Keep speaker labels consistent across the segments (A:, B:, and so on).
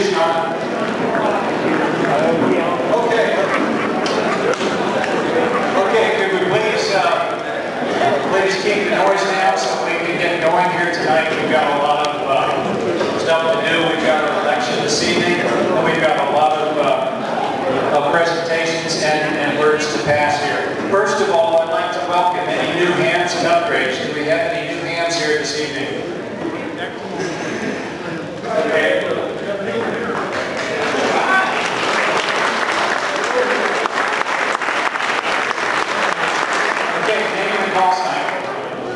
A: Music on. Okay. Okay, could we please keep the noise down so we can get going here tonight. We've got a lot of stuff to do. We've got an election this evening, and we've got a lot of presentations and words to pass here. First of all, I'd like to welcome any new hands and upgrades. Do we have any new hands here this evening? Okay. Okay, name and call sign.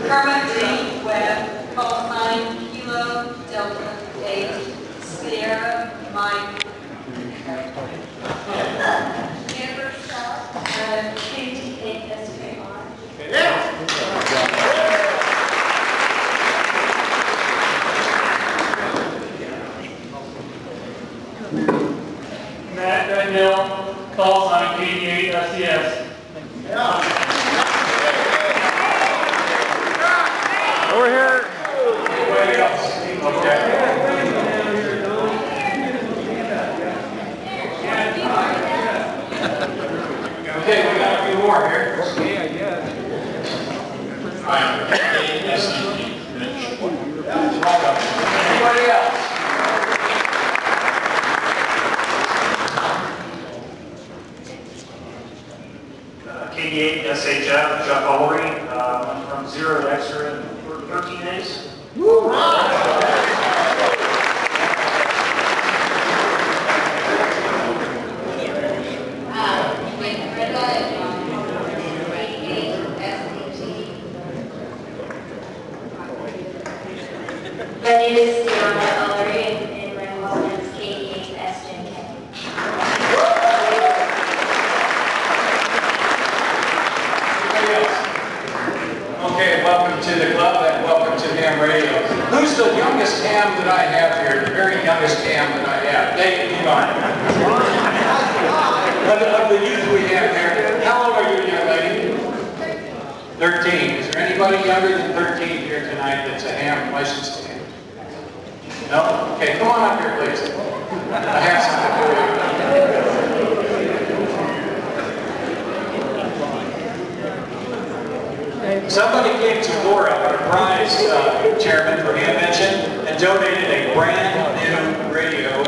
B: Kermit D. Webb, call sign Kilo Delta 8 Sierra Mike. Amber Sharp, KT8SKR.
A: Yeah.
C: Matt Daniel, call sign KT8SCS.
A: Yeah.
C: Over here.
A: Anybody else? Okay. Okay, we got a few more here.
C: Okay, I guess.
A: Anybody else?
C: KT8SHF, Chuck Ullery, from 0 to extra in 13 days.
A: Woo!
D: My name is Sarah Ullery, and my home is KT8SJK.
A: Okay, welcome to the club and welcome to ham radio. Who's the youngest ham that I have here? The very youngest ham that I have. Dave, come on. Of the youth we have here, how old are you, young lady? 13. Is there anybody younger than 13 here tonight that's a ham licensed ham? No? Okay, come on up here, please. I have something for you. Somebody gave to Laura, our prize chairman for ham mention, and donated a brand new radio.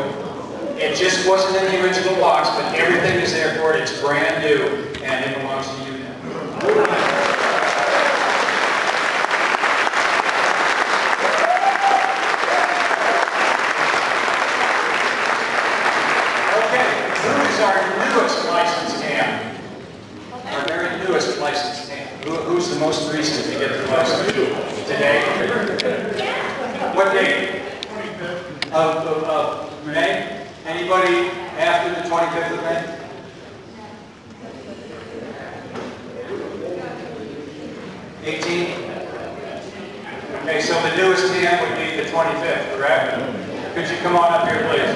A: It just wasn't in the original box, but everything is there for it. It's brand new, and it belongs to you now. Okay, who is our newest licensed ham? Our very newest licensed ham. Who's the most recent to get the license? Today? What date? Of May? Anybody after the 25th of May? $18? Okay, so the newest ham would be the 25th, correct? Could you come on up here, please?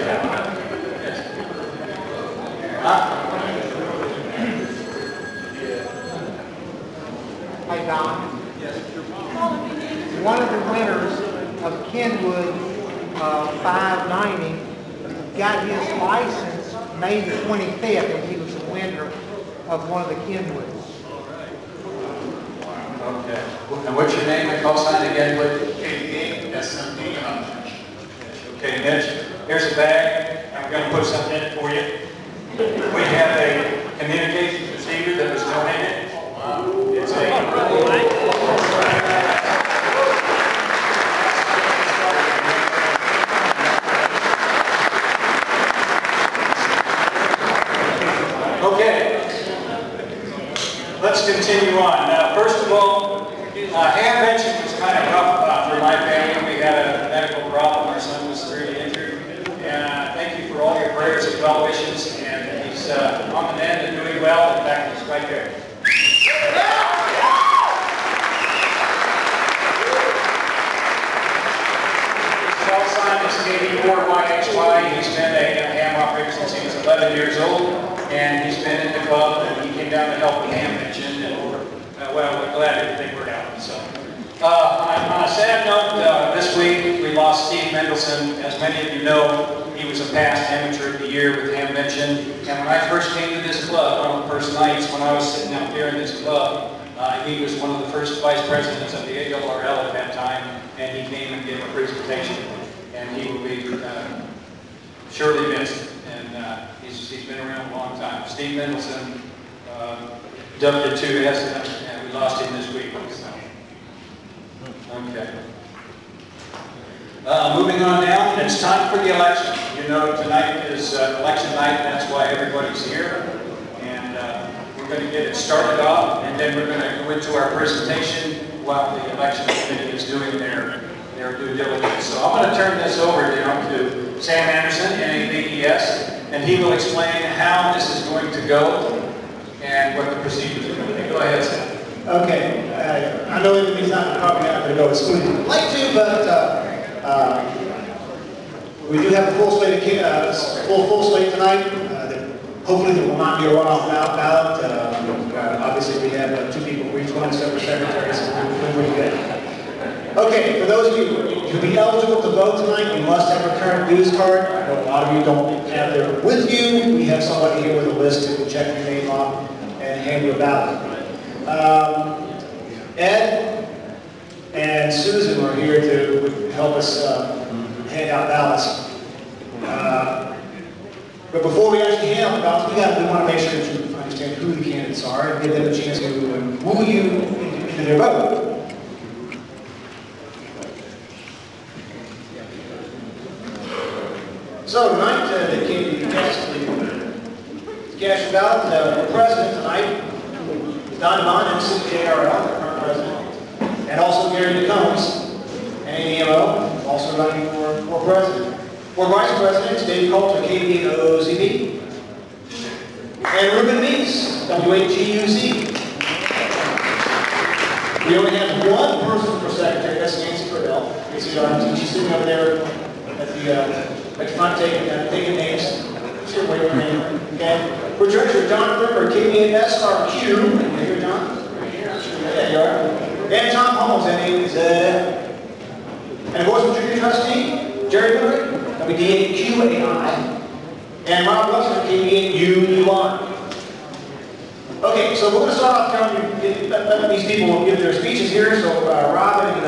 A: Huh?
E: Hi, Don.
A: Yes.
E: One of the winners of Kenwood 590 got his license May the 25th, and he was the winner of one of the Kenwoods.
A: Okay. And what's your name and call sign again, please?
F: KT8SMD.
A: Okay, Mitch, here's a bag. I'm going to put something in it for you. We have a communications receiver that was donated. It's a... Okay, let's continue on. First of all, ham mention was kind of rough for my family. We had a medical problem. Our son was severely injured. And thank you for all your prayers and well wishes. And he's on the mend and doing well. In fact, he's right there. His call sign is KD4YHY. He's been a ham operator since he was 11 years old. And he's been in the club, and he came down to help the ham mention, and well, we're glad everything worked out. So, on a sad note, this week we lost Steve Mendelson. As many of you know, He was a past amateur of the year with Hamvention. And when I first came to this club, one of the first nights when I was sitting out there in this club, he was one of the first vice presidents of the ARRL at that time, and he came and gave a presentation. And he will be surely missed. And he's been around a long time. Steve Mendelson, W2S, and we lost him this week. So. Okay. Moving on down, it's time for the election. You know, tonight is election night, that's why everybody's here. And we're going to get it started off, and then we're going to go into our presentation while the election committee is doing their due diligence. So I'm going to turn this over down to Sam Anderson, NABES, and he will explain how this is going to go and what the procedures are going to be. Go ahead, Sam.
F: Okay, I know everything's not probably not going to go as smoothly as we'd like to, but we do have a full slate full slate tonight. Hopefully there will not be a runoff ballot. Obviously we have 2 people for each one, separate secretaries, so we're pretty good. Okay, for those of you to be eligible to vote tonight, you must have a current dues card. I know a lot of you don't have them with you. We have somebody here with a list who will check your name off and hand you a ballot. Ed and Susan are here to help us hand out ballots. But before we actually hand out the ballots, we want to make sure that you understand who the candidates are and give them a chance to woo you into their vote. So tonight, they came to cast your ballot. The president tonight, Don Bond, MC ARL, the current president, and also Gary McCombs, NAMO, also running for president. For vice president, Dave Coulter, KBOZB, and Ruben Meeks, WHGUZ. We only have one person for secretary, that's Nancy Cordell. She's sitting over there at the front taking names. She'll wait for her name. Okay. For treasurer, John Thurber, KBSRQ. You here, John? Yeah, you are. And Tom Holmes, NAZF. And of course, the junior trustee, Jerry Murray, WDAQAI. And Rob Webster, KBUUI. Okay, so we're going to start off letting these people give their speeches here. So Rob and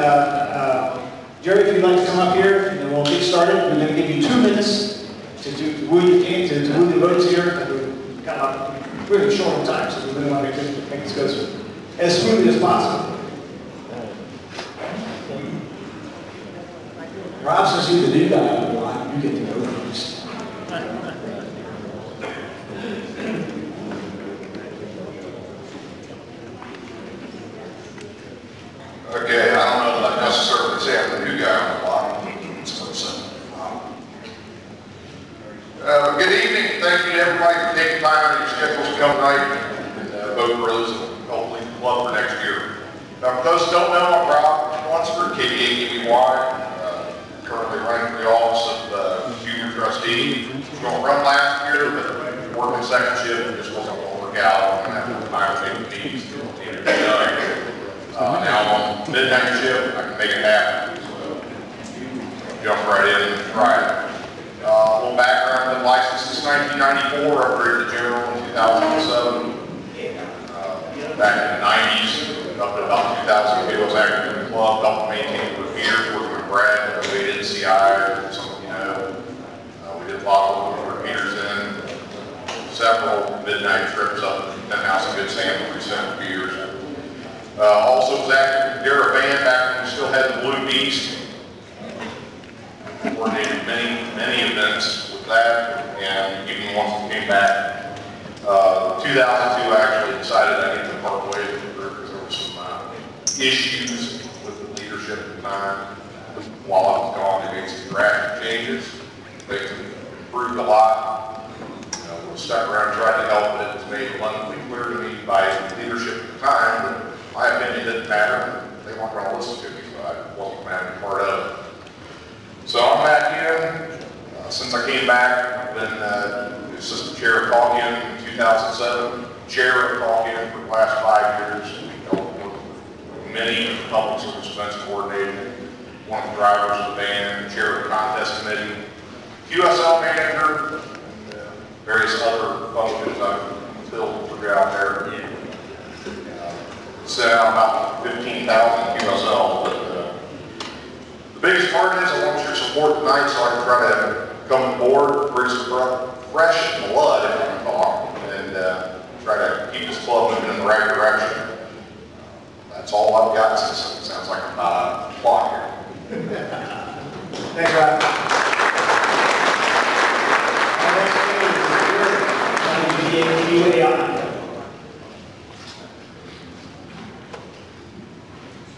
F: Jerry, if you'd like to come up here, and then we'll get started. We're going to give you 2 minutes to woo the votes here. We're kind of really short on time, so we really want to make this go as smoothly as possible. Rob says you're the new guy on the block. You get to go first.
G: Okay, I don't know that I necessarily say I'm the new guy on the block. Good evening. Thank you to everybody for taking time out of your schedules to come tonight and vote for us and hopefully club for next year. Now, for those who don't know, I'm Rob Lunsford, KBAQBY, currently running for the office of junior trustee. We were going to run last year, but working second shift and just wasn't going to work out. And after the time taking meetings to continue to be done. Now I'm on midnight shift, I can make it happen. So jump right in and try it. A little background, I've been licensed since 1994, upgraded to general in 2007. Back in the 90s, up to about 2002, I was active in the club, helped maintain the repeaters, working with Brad, we did CI, or some of you know. We did a lot of repeaters in, several midnight trips up to the House of Good Sam for 7 years. Also was active in the Band back when we still had the Blue Beast. Coordinated many events with that, and even once we came back. 2002, I actually decided I needed to part ways with the group because there were some issues with the leadership at the time. While I was gone, they made some drastic changes. They improved a lot. We stuck around and tried to help, but it was made abundantly clear to me by leadership at the time that my opinion didn't matter. They weren't going to listen to me, so I wasn't going to be part of it. So I'm back in. Since I came back, I've been assistant chair of Caucasian in 2007, chair of Caucasian for the last 5 years. Many of the public service events coordinated, one of the drivers of the band, chair of the contest committee. QSL manager, and various other functions I've filled throughout there. Set out about 15,000 QSL, but the biggest part is I want your support tonight so I can try to come aboard, bring some fresh blood, if I can talk, and try to keep this club moving in the right direction. That's all I've got, since it sounds like I'm not on the clock here.
F: Thanks, Rob. Our next speaker is here.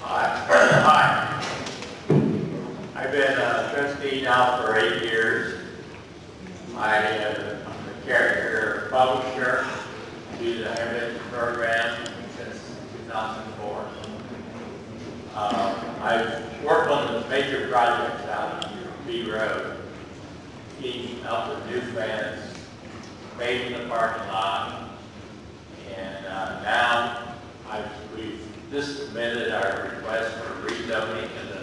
H: Hi. I've been a trustee now for 8 years. I'm a character publisher to the Heritage Program since 2004. I've worked on the major projects out on B Road, cleaning up the new fence, paving the parking lot, and now we've just submitted our request for rezoning of the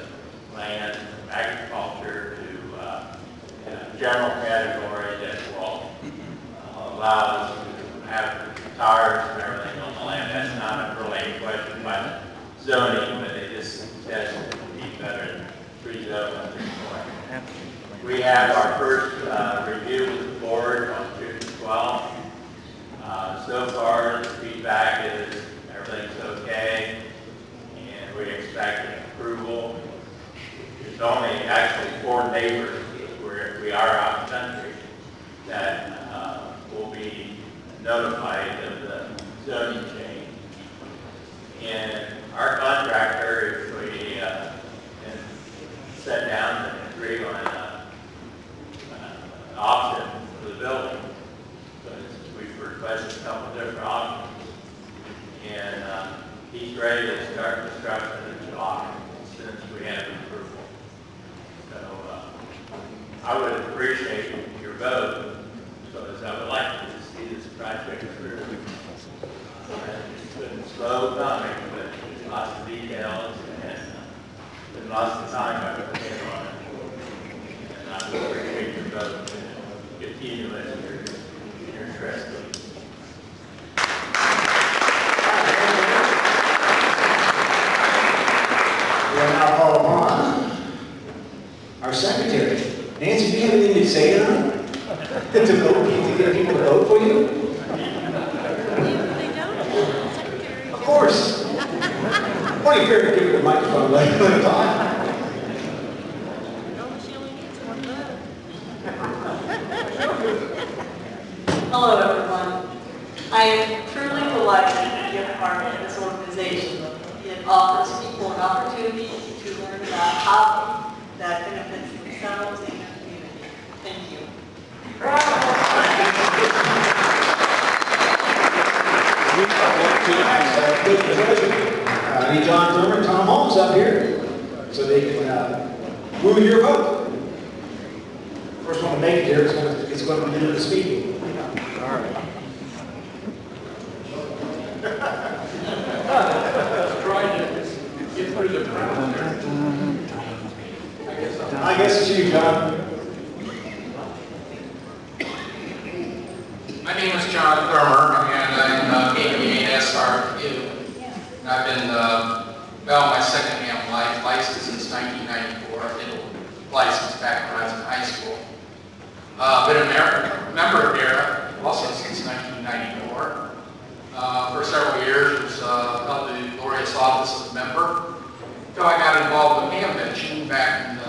H: land from agriculture to a general category that will allow us to have tires and everything on the land. That's not a related question about zoning, but it just says it would be better than rezone at this point. We have our first review with the board on June 12th. So far, the feedback is everything's okay, and we expect an approval. There's only actually 4 neighbors, where we are out of the country, that will be notified of the zoning change. And our contractor, if we can sit down and agree on an option for the building, because we've requested a couple different options. And he's ready to start construction in July, since we have approval. So I would appreciate your vote, because I would like to see this project through. It's been slow coming, but there's lots of details and been lots of time I've put in on it. And I would appreciate your vote and continue as you're interested.
F: We are now called upon our secretary. Nancy, do you have anything to say tonight? To vote, to get people to vote for you? Of course. What are you fair to give her the microphone and let her talk?
B: Hello, everyone. I am truly delighted to be a part of this organization. It offers people an opportunity to learn about how that benefits themselves and their community. Thank you.
F: I need John Thurman and Tom Holmes up here so they can move your vote. First one to make it here is going to do the speaking. All right. I guess it's you, John.
I: My name is John Thurmer, and I'm KPA SRQ. And I've been, my second half life, licensed since 1994. I've been licensed back when I was in high school. Been a member of DARA also since 1994. For several years, was held the glorious office of member. So I got involved with Convention back in, I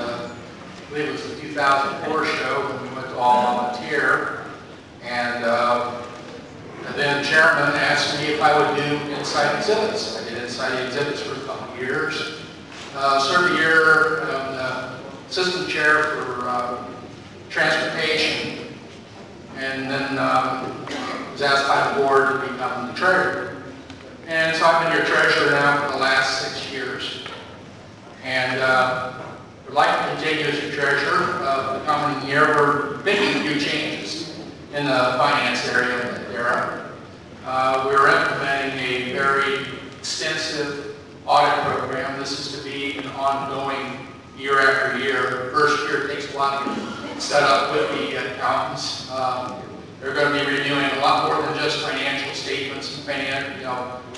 I: believe it was the 2004 show when we went to all volunteer. And then the chairman asked me if I would do inside exhibits. I did inside exhibits for a couple of years. Served a year assistant chair for transportation, and then was asked by the board to become the treasurer. And so I've been your treasurer now for the last 6 years. And would like to continue as your treasurer the coming year. We're making a few changes in the finance area at DARA. We're implementing a very extensive audit program. This is to be an ongoing year after year. First year takes a lot of set up with the accountants. They're going to be reviewing a lot more than just financial statements and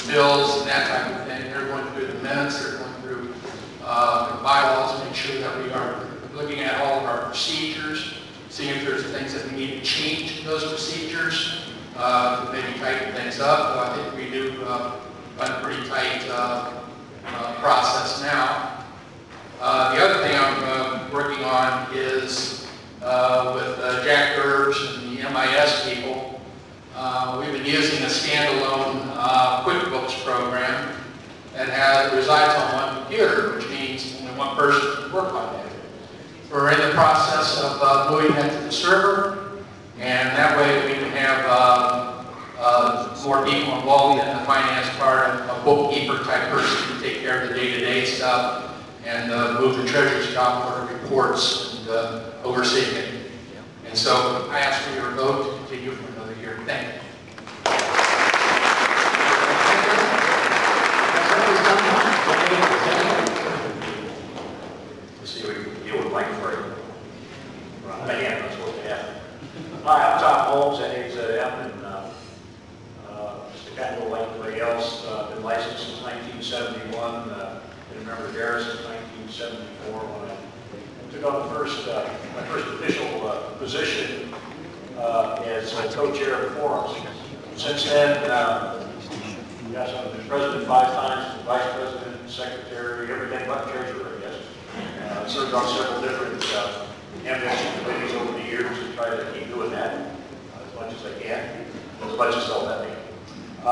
I: bills and that type of thing. They're going through the minutes, they're going through the bylaws to make sure that we are looking at all of our procedures, seeing if there's things that we need to change in those procedures, to maybe tighten things up. I think we do run a pretty tight process now. The other thing I'm working on is with Jack Gerbs and the MIS people. We've been using a standalone QuickBooks program that resides on one computer, which means only one person can work on it. We're in the process of moving that to the server, and that way we can have more people involved in the finance part, a bookkeeper type person to take care of the day-to-day stuff, and move the treasurer's document reports and oversee it. And so I ask for your vote to continue for another year. Thank you.
J: Let's see, we can deal with blank for you. My hand, that's what we have. Hi, I'm Tom Holmes, NHM, and Mr. Kendall, like everybody else, been licensed since 1971. Been a member of DARA since 1974 when I took on my first official position as co-chair of the forums. Since then, yes, I've been president 5 times, vice president, secretary, everything but treasurer, I guess. Served on several different ambition committees over the years and try to keep doing that as much as I can, as much as they'll let me. A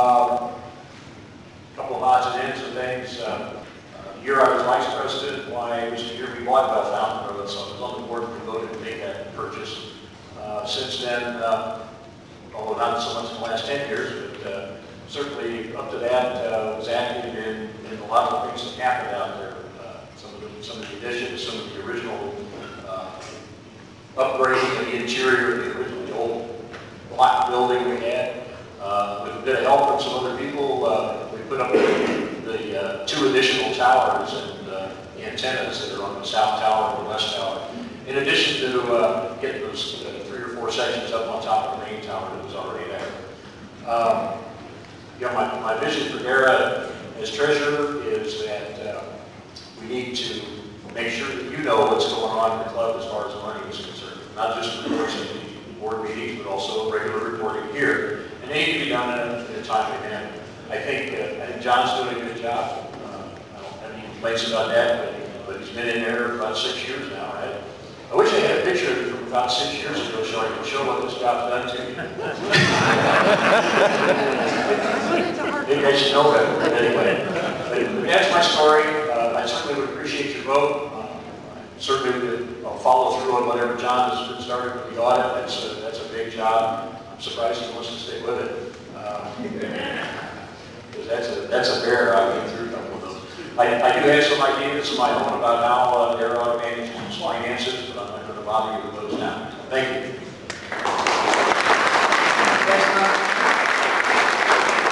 J: couple of odds and ends of things. The year I was vice president, why it was the year we bought Bell Fountain Road, so I was on the board and voted to make that purchase. Since then, although not so much in the last 10 years, but certainly up to that, was active in a lot of things that happened out there. Some of the additions, some of the original upgrading of the interior of the old block building we had. With a bit of help from some other people, we put up the 2 additional towers and the antennas that are on the south tower and the west tower. In addition to getting those 3 or 4 sections up on top of the main tower that was already there. My vision for DARA as treasurer is that we need to make sure that you know what's going on in the club as far as money is concerned. Not just reports at the board meetings, but also regular reporting here. And they need to be done in a timely manner. I think John's doing a good job. I don't have any complaints about that, but he's been in there for about 6 years now, right? I wish I had a picture of it from about 6 years ago so I could show what this job's done to you. Maybe I should know that, but anyway. But that's my story. I certainly would appreciate your vote. Certainly would follow through on whatever John has started with the audit. That's a big job. I'm surprised he wants to stay with it. Because that's a bear. I've been through a couple of those. I do have some ideas of my own about how DARA ought to manage its finances, but I'm not going to bother you with those now. Thank you.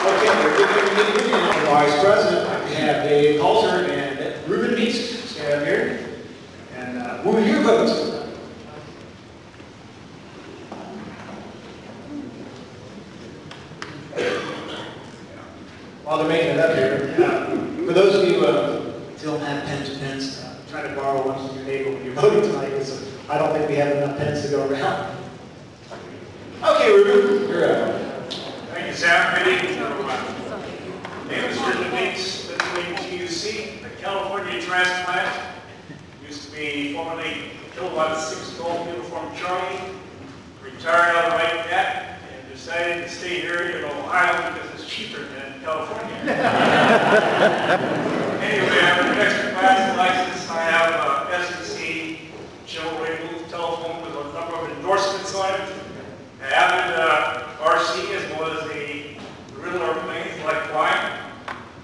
F: Okay, we're moving on to Vice President. We have Dave Halter and Ruben Meeks. Stay up here. And what are your votes? While they're making it up here, for those of you who don't have pens, try to borrow one from your neighbor when you're voting tonight, because I don't think we have enough pens to go around. Okay, Ruben, you're up.
K: Thank you, Sam. Good evening, everyone. My name is Ruben Meeks, living in TUC, the California transplant. Used to be formerly Kilowatt 6 Gold Uniform Charlie. Retired out of White Cat and decided to stay here in Ohio because it's cheaper than California. Anyway, I have an extra class license. I have SEC, Chevrolet Move telephone with a number of endorsements on it. I have RC as well as a real airplanes like flying.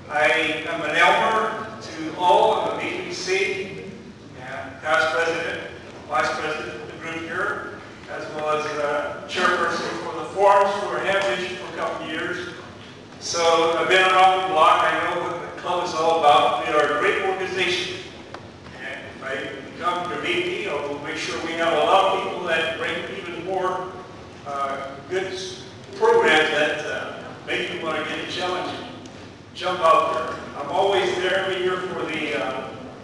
K: I am an Elmer to all of the BPC, and past president, vice president of the group here, as well as chairperson for the forums for Heritage for a couple of years. So I've been around the block. I know what the club is all about. We are a great organization. And if I come to meet me, I'll make sure we have a lot of people that bring even more good programs that make you want to get a challenge and jump out there. I'm always there every year for the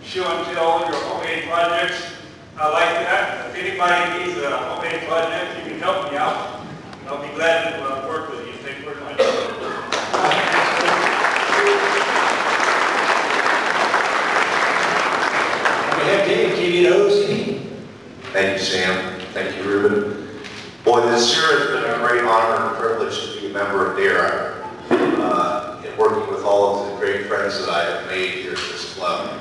K: show and tell your homemade projects. I like that. If anybody needs a homemade project, you can help me out. I'll be glad to work with you. Thank you very much.
F: We have Dave, KDOC.
L: Thank you, Sam. Thank you, Ruben. Boy, this year has been a great honor and privilege to be a member of DARA and working with all of the great friends that I have made here at this club.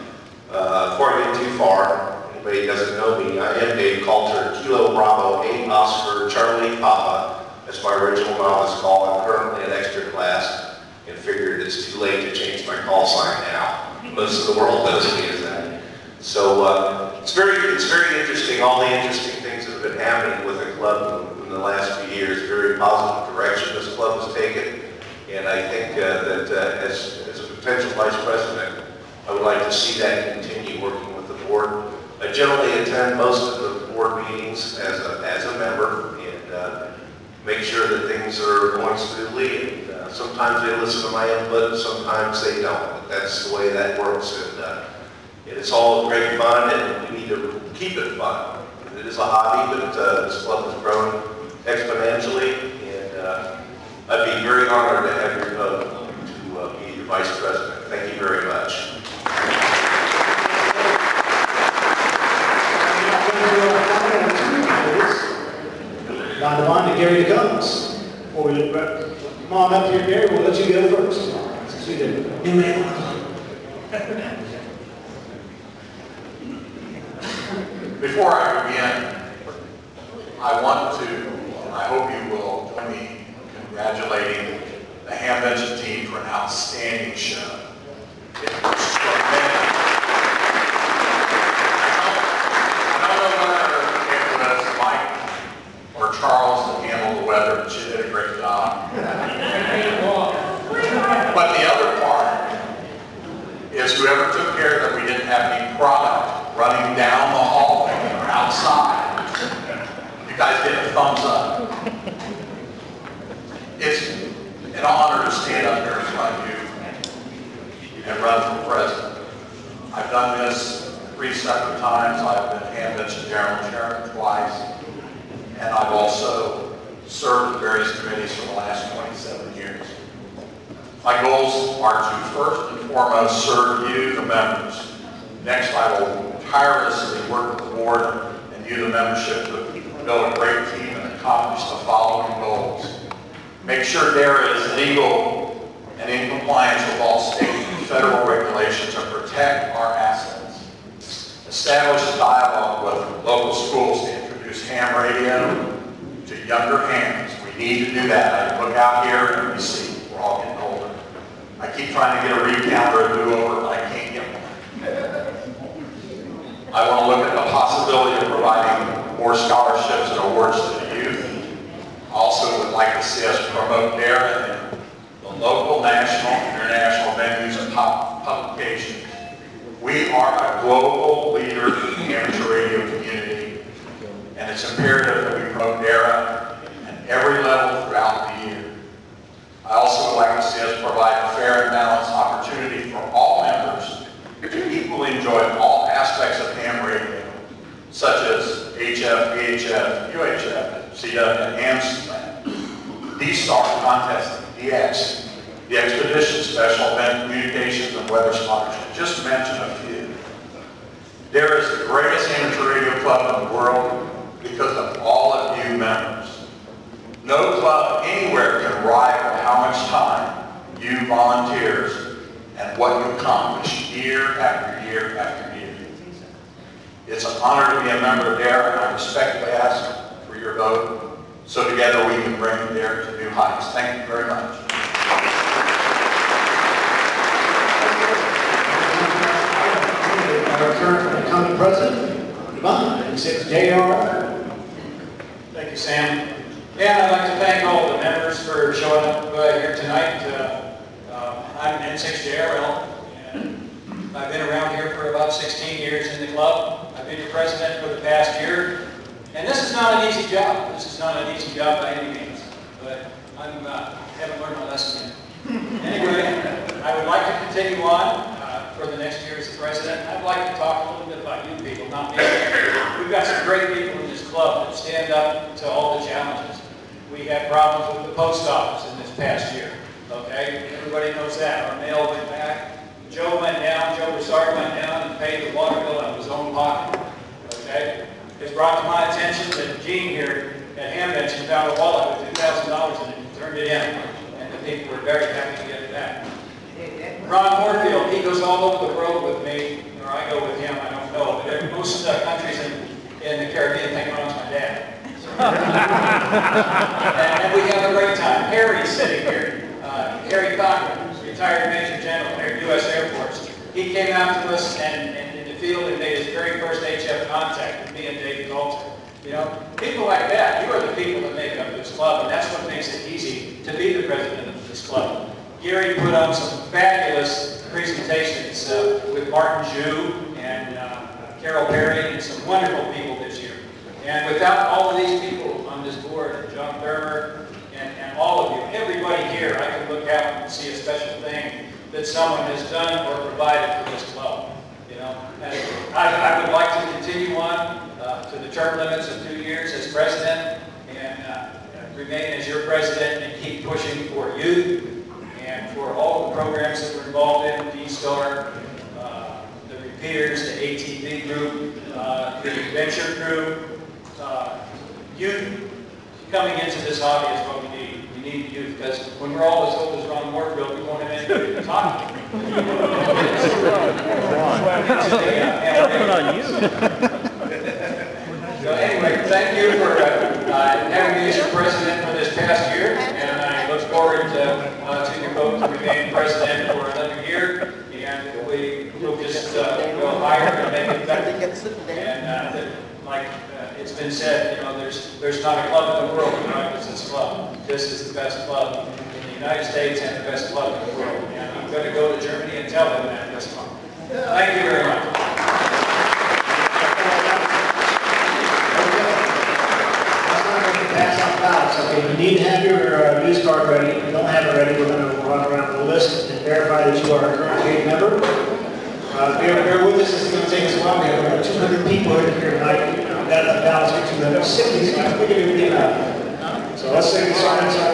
L: Before I get too far, anybody who doesn't know me, I am Dave Coulter, Kilo Bravo 8 Oscar Charlie Papa. That's my original novice call. I'm currently in extra class and figured it's too late to change my call sign now. Most of the world knows me as that. So it's very interesting, all the interesting things that have been happening with the club in the last few years. Very positive direction this club has taken. And I think that as a potential vice president, I would like to see that continue working with the board. I generally attend most of the board meetings as a member and make sure that things are going smoothly. And sometimes they listen to my input, and sometimes they don't. But that's the way that works. And it's all great fun, and we need to keep it fun. It is a hobby, but this club has grown exponentially. And I'd be very honored to have your vote to be the vice president. Thank you very much.
F: Now, Devon to Gary to Cummins. Before we come on up here, Gary, we'll let you go first. Since we did new man.
I: Before I begin, I want to, I hope you will join me in congratulating the Hamvention team for an outstanding show. It was tremendous. I don't know whether it was Mike or Charles that handled the weather, but you did a great job. But the other part is whoever took care that we didn't have any product running down the hallway or outside. You guys get a thumbs up. It's an honor to stand up here in front of you and run for president. I've done this 3 separate times. I've been Hamvention General Chairman twice, and I've also served in various committees for the last 27 years. My goals are to first and foremost serve you, the members. Next, I will tirelessly work with the board and you, the membership, to build a great team and accomplish the following goals. Make sure DARA is legal and in compliance with all state and federal regulations and protect our assets. Establish a dialogue with local schools to introduce ham radio to younger hams. We need to do that. I look out here and we see we're all getting older. I keep trying to get a recount or a do-over, but I can't get one. I want to look at the possibility of providing more scholarships and awards to the youth. I also would like to see us promote DARA in the local, national, international venues and publications. We are a global leader in the amateur radio community, and it's imperative that we promote DARA at every level throughout the year. I also would like to see us provide a fair and balanced opportunity for all members to equally enjoy all aspects of ham radio, such as HF, VHF, UHF, CW, and AMSLAN, D-Star, contesting, DX, the Expedition, special event communications, and weather sponsorship, just to mention a few. DARA is the greatest amateur radio club in the world because of all of you members. No club anywhere can rival how much time you volunteers and what you accomplish year after year after year. It's an honor to be a member of DARA, and I respectfully ask for your vote so together we can bring DARA to new heights. Thank you very much.
F: Our current incumbent president, Devon, 96JR.
A: Thank you, Sam. And I'd like to thank all the members for showing up here tonight. I'm N6JRL, and I've been around here for about 16 years in the club. I've been your president for the past year. And this is not an easy job. This is not an easy job by any means. But I haven't learned my lesson yet. Anyway, I would like to continue on for the next year as the president. I'd like to talk a little bit about you people, not me. We've got some great people in this club that stand up to all the challenges. We had problems with the post office in this past year. Okay, everybody knows that. Our mail went back. Joe went down, Joe Broussard went down and paid the water bill out of his own pocket. Okay, it's brought to my attention that Gene here at Hamvention found a wallet with $2,000 in it and turned it in. And the people were very happy to get it back. Ron Moorfield, he goes all over the world with me, or I go with him, I don't know. But most countries in the Caribbean think Ron's my dad. and we have a great time. Harry's sitting here. Harry Cochran, retired Major General at U.S. Air Force. He came out to us and in the field and made his very first HF contact with me and Dave Coulter. You know, people like that, you are the people that make up this club, and that's what makes it easy to be the president of this club. Gary put on some fabulous presentations with Martin Zhu and Carol Perry and some wonderful people this year. And without all of these people on this board, and John Thurmer, and all of you, everybody here, I can look out and see a special thing that someone has done or provided for this club. You know, and I would like to continue on to the term limits of 2 years as president and remain as your president and keep pushing for youth and for all the programs that we're involved in, D-Star, the Repeaters, the ATV group, the Venture group, youth. Coming into this hobby is what we need. We need youth because when we're all as old as Ron Moorfield, we won't have anybody to talk to. So anyway, thank you for having me as your president for this past year, and I look forward to your vote to remain president for another year. And we'll just go higher and make it better. And like it's been said, you know, there's not a club in the world that rivals this club. This is the best club in the United States and the best club in the world. And I'm going to go to Germany and tell them that this month. Thank you very much.
F: Pass out ballots. Okay, you need to have your news card ready. If you don't have it ready, we're going to run around the list and verify that you are a current paid member. Bear with us, this is going to take us a while. We have about 200 people here tonight. That balance get 260, so we can do it. So let's say we start inside.